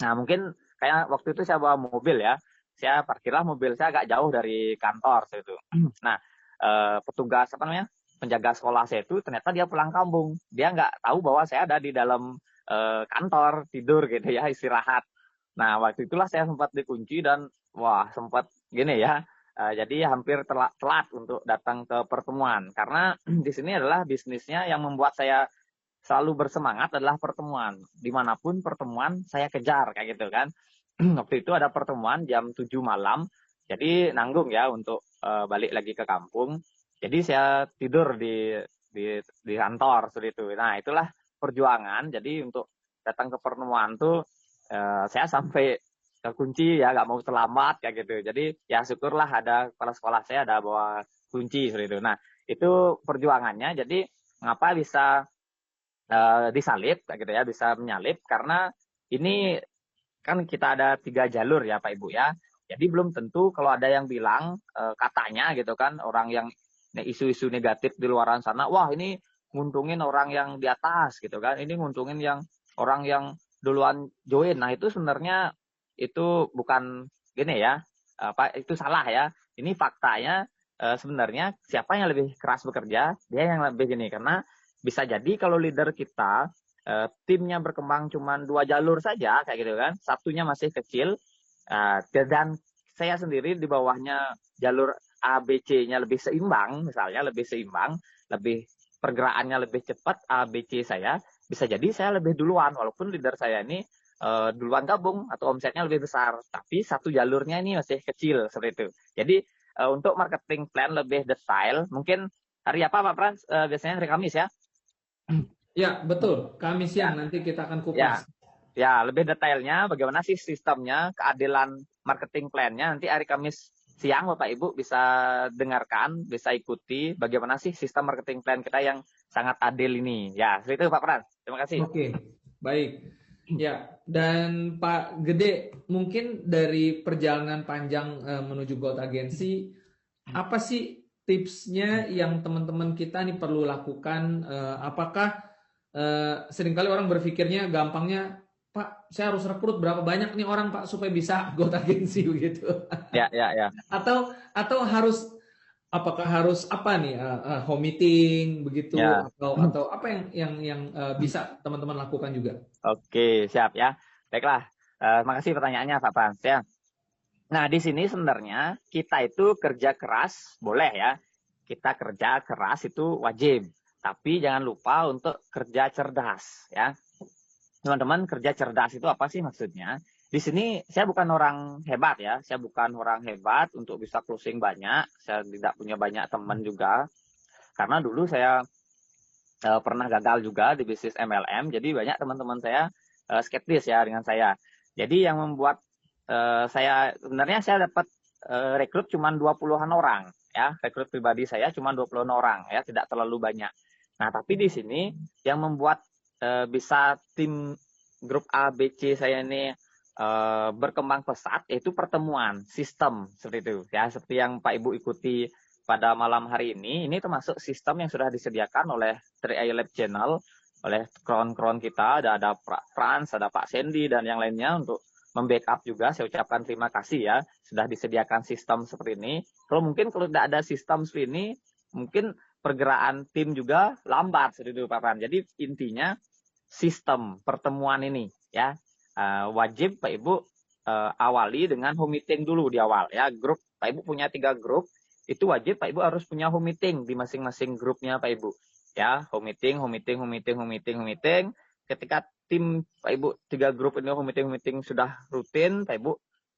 Nah mungkin kayak waktu itu saya bawa mobil ya. Saya parkirlah mobil saya agak jauh dari kantor seperti itu. Nah petugas penjaga sekolah saya itu ternyata dia pulang kampung. Dia nggak tahu bahwa saya ada di dalam kantor tidur gitu ya, istirahat. Nah waktu itulah saya sempat dikunci dan wah sempat gini ya. Jadi hampir telat untuk datang ke pertemuan karena di sini adalah bisnisnya yang membuat saya selalu bersemangat adalah pertemuan. Dimanapun pertemuan saya kejar kayak gitu kan. Waktu itu ada pertemuan jam 7 malam. Jadi nanggung ya untuk balik lagi ke kampung. Jadi saya tidur di kantor seperti itu. Nah itulah perjuangan. Jadi untuk datang ke pertemuan tuh saya sampai terkunci ya, nggak mau terlambat kayak gitu. Jadi ya syukurlah ada kepala sekolah saya ada bawa kunci seperti itu. Nah itu perjuangannya. Jadi mengapa bisa disalip kayak gitu ya, bisa menyalip karena ini kan kita ada 3 jalur ya Pak Ibu ya. Jadi belum tentu kalau ada yang bilang katanya gitu kan, orang yang isu-isu negatif di luaran sana, wah ini nguntungin orang yang di atas gitu kan, ini nguntungin yang orang yang duluan join. Nah itu sebenarnya itu bukan gini ya, itu salah ya. Ini faktanya sebenarnya siapa yang lebih keras bekerja, dia yang lebih gini. Karena bisa jadi kalau leader kita timnya berkembang cuma 2 jalur saja kayak gitu kan, satunya masih kecil dan saya sendiri di bawahnya jalur A, B, C-nya lebih seimbang, misalnya lebih seimbang, lebih pergerakannya lebih cepat A, B, C saya, bisa jadi saya lebih duluan walaupun leader saya ini duluan gabung atau omsetnya lebih besar, tapi satu jalurnya ini masih kecil seperti itu. Jadi untuk marketing plan lebih detail, mungkin hari apa Pak Frans? Biasanya hari Kamis ya? Ya, betul. Kamis siang nanti kita akan kupas. Ya, lebih detailnya bagaimana sih sistemnya, keadilan marketing plan-nya nanti hari Kamis siang Bapak Ibu bisa dengarkan, bisa ikuti bagaimana sih sistem marketing plan kita yang sangat adil ini. Ya, seperti itu Pak Frans. Terima kasih. Oke, baik. Ya, dan Pak Gede, mungkin dari perjalanan panjang menuju Gold Agency, apa sih tipsnya yang teman-teman kita nih perlu lakukan? Apakah seringkali orang berpikirnya gampangnya, Pak, saya harus rekrut berapa banyak nih orang Pak supaya bisa Gold Agency begitu? Ya. Atau harus apakah harus apa nih home meeting begitu Ya. atau apa yang bisa teman-teman lakukan juga? Oke, siap ya. Baiklah. Makasih pertanyaannya Pak Frans ya. Nah, di sini sebenarnya kita itu kerja keras boleh ya. Kita kerja keras itu wajib. Tapi jangan lupa untuk kerja cerdas ya. Teman-teman, kerja cerdas itu apa sih maksudnya? Di sini saya bukan orang hebat ya. Saya bukan orang hebat untuk bisa closing banyak. Saya tidak punya banyak teman juga. Karena dulu saya pernah gagal juga di bisnis MLM. Jadi banyak teman-teman saya skeptis ya dengan saya. Jadi yang membuat saya sebenarnya saya dapat rekrut cuma 20-an orang ya. Rekrut pribadi saya cuma 20-an orang ya, tidak terlalu banyak. Nah, tapi di sini yang membuat bisa tim grup A, B, C saya ini berkembang pesat yaitu pertemuan sistem seperti itu ya, seperti yang Pak Ibu ikuti pada malam hari ini termasuk sistem yang sudah disediakan oleh 3i Lab Channel, oleh kron-kron kita, ada Pak Frans, ada Pak Sandy dan yang lainnya untuk membackup juga. Saya ucapkan terima kasih ya sudah disediakan sistem seperti ini. Kalau tidak ada sistem seperti ini, mungkin pergerakan tim juga lambat seperti itu Pak Fran. Jadi intinya sistem pertemuan ini ya wajib Pak Ibu awali dengan home meeting dulu di awal ya. Grup Pak Ibu punya 3 grup, itu wajib Pak Ibu harus punya home meeting di masing-masing grupnya Pak Ibu. Ya, home meeting, home meeting, home meeting, home meeting, home meeting. Ketika tim Pak Ibu 3 grup ini home meeting sudah rutin, Pak Ibu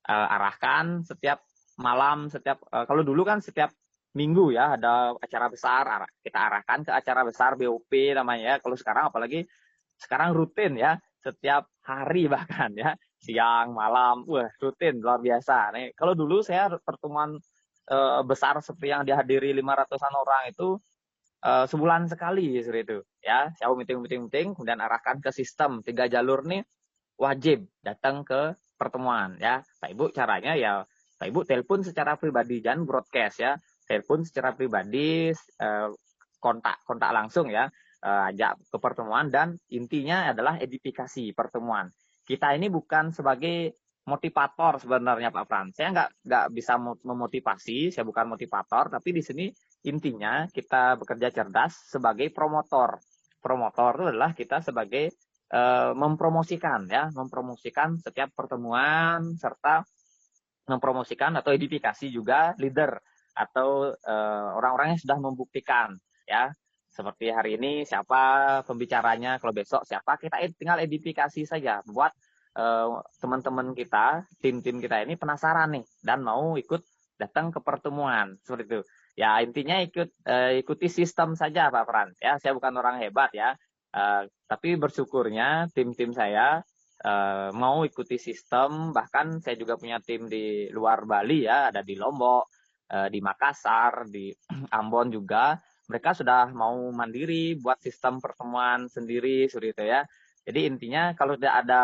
arahkan setiap malam, setiap kalau dulu kan setiap minggu ya ada acara besar, kita arahkan ke acara besar BOP namanya ya. Kalau sekarang apalagi sekarang rutin ya, setiap hari bahkan ya, siang, malam, wah rutin luar biasa. Nih, kalau dulu saya pertemuan besar seperti yang dihadiri 500-an orang itu sebulan sekali seperti itu ya. Saya meeting, kemudian arahkan ke sistem 3 jalur nih wajib datang ke pertemuan ya. Pak Ibu caranya ya Pak Ibu telepon secara pribadi, jangan broadcast ya. Telepon secara pribadi, kontak langsung ya, ajak ke pertemuan, dan intinya adalah edifikasi pertemuan. Kita ini bukan sebagai motivator sebenarnya Pak Fran. Saya nggak bisa memotivasi, saya bukan motivator, tapi di sini intinya kita bekerja cerdas sebagai promotor. Promotor itu adalah kita sebagai mempromosikan ya, mempromosikan setiap pertemuan serta mempromosikan atau edifikasi juga leader atau orang-orang yang sudah membuktikan ya. Seperti hari ini siapa pembicaranya, kalau besok siapa, kita tinggal edifikasi saja buat teman-teman kita, tim-tim kita ini penasaran nih dan mau ikut datang ke pertemuan seperti itu. Ya intinya ikuti sistem saja Pak Fran. Ya saya bukan orang hebat ya, tapi bersyukurnya tim-tim saya mau ikuti sistem. Bahkan saya juga punya tim di luar Bali ya, ada di Lombok, di Makassar, di Ambon juga. Mereka sudah mau mandiri buat sistem pertemuan sendiri seperti itu ya. Jadi intinya kalau tidak ada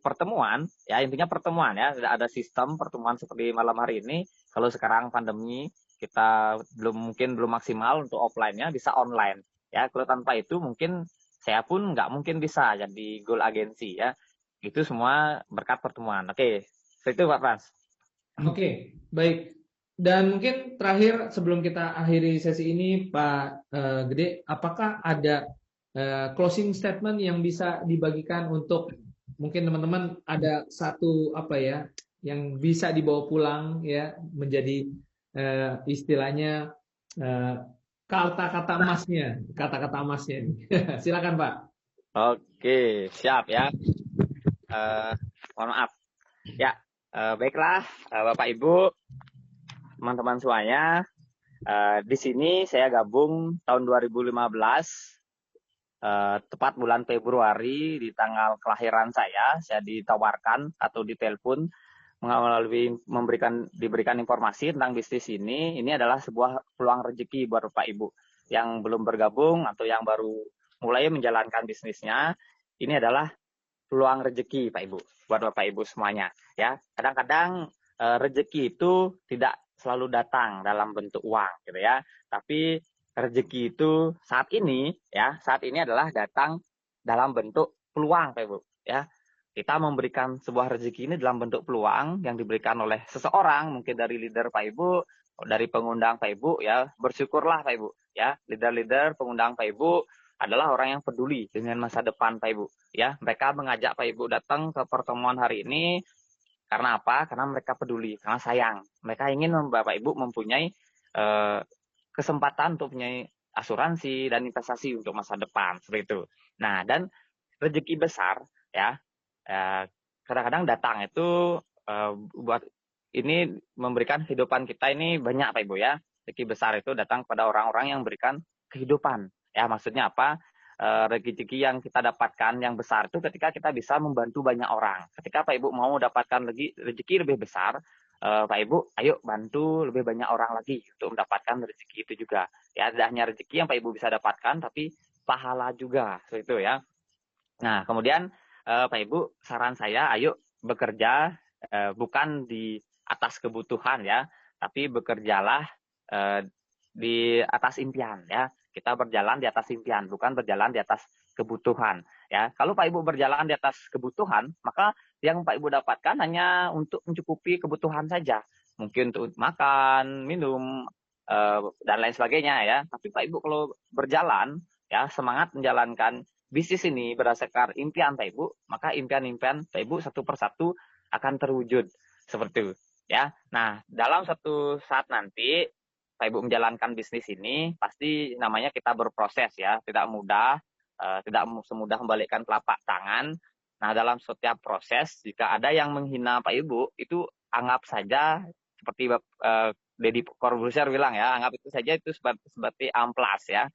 pertemuan ya, intinya pertemuan ya, tidak ada sistem pertemuan seperti malam hari ini. Kalau sekarang pandemi kita belum maksimal untuk offline-nya, bisa online ya. Kalau tanpa itu mungkin saya pun nggak mungkin bisa jadi goal agensi ya. Itu semua berkat pertemuan. Oke, itu Pak Frans. Oke, baik. Dan mungkin terakhir sebelum kita akhiri sesi ini Pak Gede, apakah ada closing statement yang bisa dibagikan untuk mungkin teman-teman ada satu apa ya yang bisa dibawa pulang ya menjadi istilahnya kata-kata emasnya, kata-kata emasnya ini. Silakan Pak. Oke, siap ya. Mohon maaf. Ya, baiklah Bapak Ibu, teman-teman semuanya. Di sini saya gabung tahun 2015, tepat bulan Februari di tanggal kelahiran saya ditawarkan atau ditelepon diberikan informasi tentang bisnis ini. Ini adalah sebuah peluang rezeki buat Bapak Ibu yang belum bergabung atau yang baru mulai menjalankan bisnisnya. Ini adalah peluang rezeki Pak Ibu buat Bapak Ibu semuanya ya. Kadang-kadang rezeki itu tidak selalu datang dalam bentuk uang gitu ya, tapi rezeki itu saat ini adalah datang dalam bentuk peluang Pak Ibu ya. Kita memberikan sebuah rezeki ini dalam bentuk peluang yang diberikan oleh seseorang, mungkin dari leader Pak Ibu, dari pengundang Pak Ibu ya. Bersyukurlah Pak Ibu ya, leader-leader pengundang Pak Ibu adalah orang yang peduli dengan masa depan Pak Ibu ya. Mereka mengajak Pak Ibu datang ke pertemuan hari ini karena apa? Karena mereka peduli, karena sayang. Mereka ingin Bapak Ibu mempunyai kesempatan untuk punya asuransi dan investasi untuk masa depan seperti itu. Nah, dan rezeki besar ya, kadang-kadang datang itu buat ini memberikan kehidupan kita ini banyak Pak Ibu ya. Rezeki besar itu datang pada orang-orang yang memberikan kehidupan. Ya, maksudnya apa? Rezeki yang kita dapatkan yang besar itu ketika kita bisa membantu banyak orang. Ketika Pak Ibu mau dapatkan rezeki lebih besar, Pak Ibu, ayo bantu lebih banyak orang lagi untuk mendapatkan rezeki itu juga. Ya, tidak hanya rezeki yang Pak Ibu bisa dapatkan, tapi pahala juga, seperti itu ya. Nah, kemudian Pak Ibu, saran saya, ayo bekerja bukan di atas kebutuhan ya, tapi bekerjalah di atas impian ya. Kita berjalan di atas impian, bukan berjalan di atas kebutuhan ya. Kalau Pak Ibu berjalan di atas kebutuhan, maka yang Pak Ibu dapatkan hanya untuk mencukupi kebutuhan saja. Mungkin untuk makan, minum, dan lain sebagainya ya. Tapi Pak Ibu kalau berjalan ya semangat menjalankan bisnis ini berdasarkan impian Pak Ibu, maka impian-impian Pak Ibu satu persatu akan terwujud seperti itu ya. Nah, dalam satu saat nanti Pak Ibu menjalankan bisnis ini pasti namanya kita berproses ya, tidak mudah, tidak semudah membalikkan telapak tangan. Nah, dalam setiap proses jika ada yang menghina Pak Ibu itu anggap saja seperti Deddy Corbuzier bilang ya, anggap itu saja itu seperti amplas ya,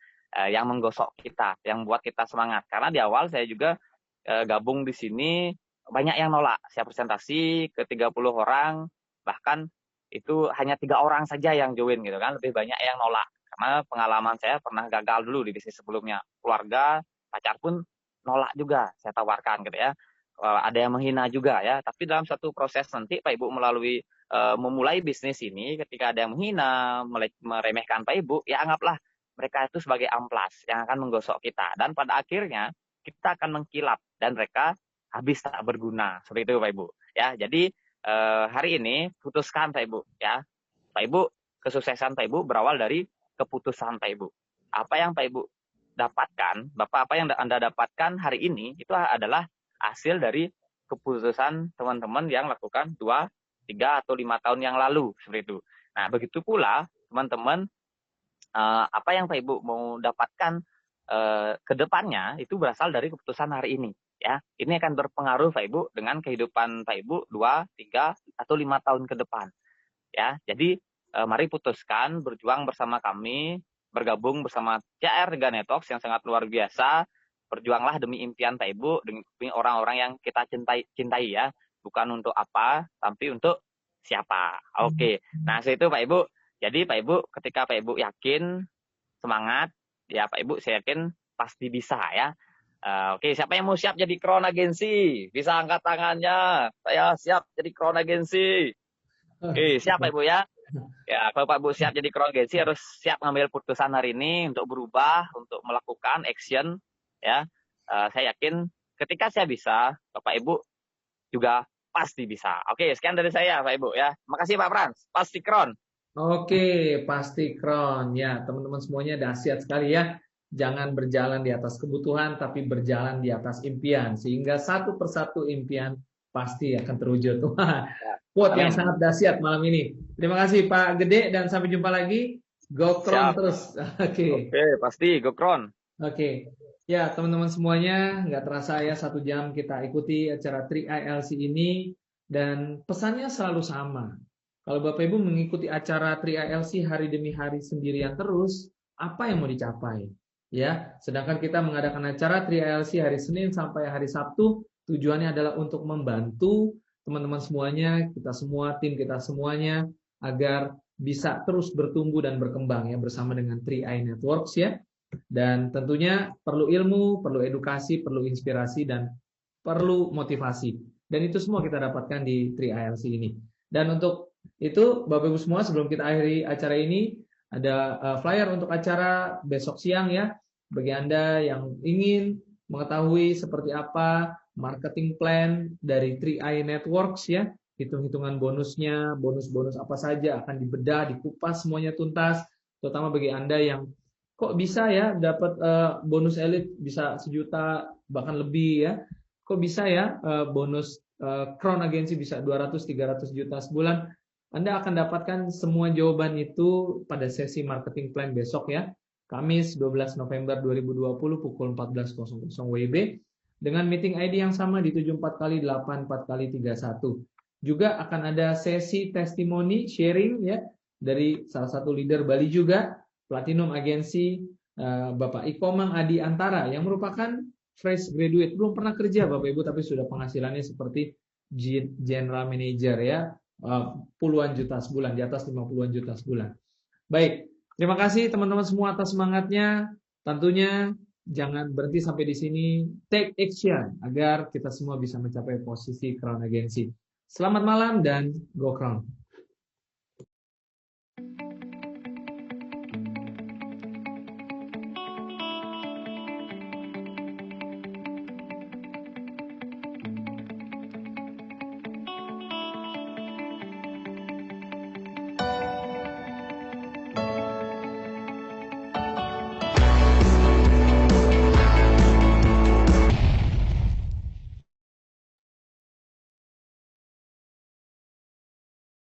yang menggosok kita, yang buat kita semangat. Karena di awal saya juga gabung di sini banyak yang nolak. Saya presentasi ke 30 orang, bahkan itu hanya 3 orang saja yang join gitu kan, lebih banyak yang nolak. Karena pengalaman saya pernah gagal dulu di bisnis sebelumnya. Keluarga, pacar pun nolak juga saya tawarkan gitu ya. Ada yang menghina juga ya, tapi dalam satu proses nanti Pak Ibu melalui memulai bisnis ini, ketika ada yang menghina, meremehkan Pak Ibu, ya anggaplah mereka itu sebagai amplas yang akan menggosok kita. Dan pada akhirnya kita akan mengkilap dan mereka habis tak berguna. Seperti itu Pak Ibu. Ya, jadi hari ini putuskan Pak Ibu ya. Pak Ibu, kesuksesan Pak Ibu berawal dari keputusan Pak Ibu. Apa yang Pak Ibu dapatkan, Bapak apa yang Anda dapatkan hari ini itu adalah hasil dari keputusan teman-teman yang lakukan 2, 3 atau 5 tahun yang lalu seperti itu. Nah, begitu pula teman-teman apa yang Pak Ibu mau dapatkan ke depannya itu berasal dari keputusan hari ini ya. Ini akan berpengaruh Pak Ibu dengan kehidupan Pak Ibu 2, 3 atau 5 tahun ke depan ya. Jadi mari putuskan berjuang bersama kami, bergabung bersama CR Tiga Networks yang sangat luar biasa. Berjuanglah demi impian Pak Ibu, demi orang-orang yang kita cintai ya. Bukan untuk apa, tapi untuk siapa. Oke. Nah, itu Pak Ibu. Jadi Pak Ibu, ketika Pak Ibu yakin, semangat, ya Pak Ibu saya yakin pasti bisa ya. Oke, siapa yang mau siap jadi Crown Agency? Bisa angkat tangannya. Saya siap jadi Crown Agency. Oke, siap Pak Ibu ya. Ya, kalau Pak Ibu siap jadi Crown Agency harus siap ngambil putusan hari ini untuk berubah, untuk melakukan action ya. Saya yakin ketika saya bisa, Bapak Ibu juga pasti bisa. Oke, sekian dari saya Pak Ibu ya. Makasih Pak Frans. Pasti Crown. Oke, pasti Crown. Ya, teman-teman semuanya dahsyat sekali ya. Jangan berjalan di atas kebutuhan, tapi berjalan di atas impian. Sehingga satu persatu impian pasti akan terwujud. Quote yang sangat dahsyat malam ini. Terima kasih Pak Gede dan sampai jumpa lagi. Go Crown terus. Oke, pasti Go Crown. Oke. Ya, teman-teman semuanya, nggak terasa ya 1 jam kita ikuti acara 3ILC ini. Dan pesannya selalu sama. Kalau Bapak Ibu mengikuti acara 3ILC hari demi hari sendirian terus, apa yang mau dicapai? Ya, sedangkan kita mengadakan acara 3ILC hari Senin sampai hari Sabtu, tujuannya adalah untuk membantu teman-teman semuanya, kita semua, tim kita semuanya, agar bisa terus bertumbuh dan berkembang ya bersama dengan 3i Networks ya. Dan tentunya perlu ilmu, perlu edukasi, perlu inspirasi, dan perlu motivasi. Dan itu semua kita dapatkan di 3ILC ini. Dan untuk itu, Bapak Ibu semua, sebelum kita akhiri acara ini, ada flyer untuk acara besok siang ya. Bagi Anda yang ingin mengetahui seperti apa marketing plan dari 3i Networks ya, hitung-hitungan bonusnya, bonus-bonus apa saja akan dibedah, dikupas semuanya tuntas, terutama bagi Anda yang kok bisa ya dapat bonus elit bisa 1 juta bahkan lebih ya. Kok bisa ya bonus Crown Agency bisa 200-300 juta sebulan. Anda akan dapatkan semua jawaban itu pada sesi marketing plan besok ya. Kamis 12 November 2020 pukul 14.00 WIB dengan meeting ID yang sama di 74x8 4x31. Juga akan ada sesi testimoni sharing ya dari salah satu leader Bali juga, Platinum Agency Bapak Ikomang Adi Antara yang merupakan fresh graduate, belum pernah kerja Bapak Ibu tapi sudah penghasilannya seperti general manager ya, puluhan juta sebulan, di atas 50-an juta sebulan. Baik, terima kasih teman-teman semua atas semangatnya. Tentunya jangan berhenti sampai di sini, take action agar kita semua bisa mencapai posisi Crown Agency. Selamat malam dan go Crown.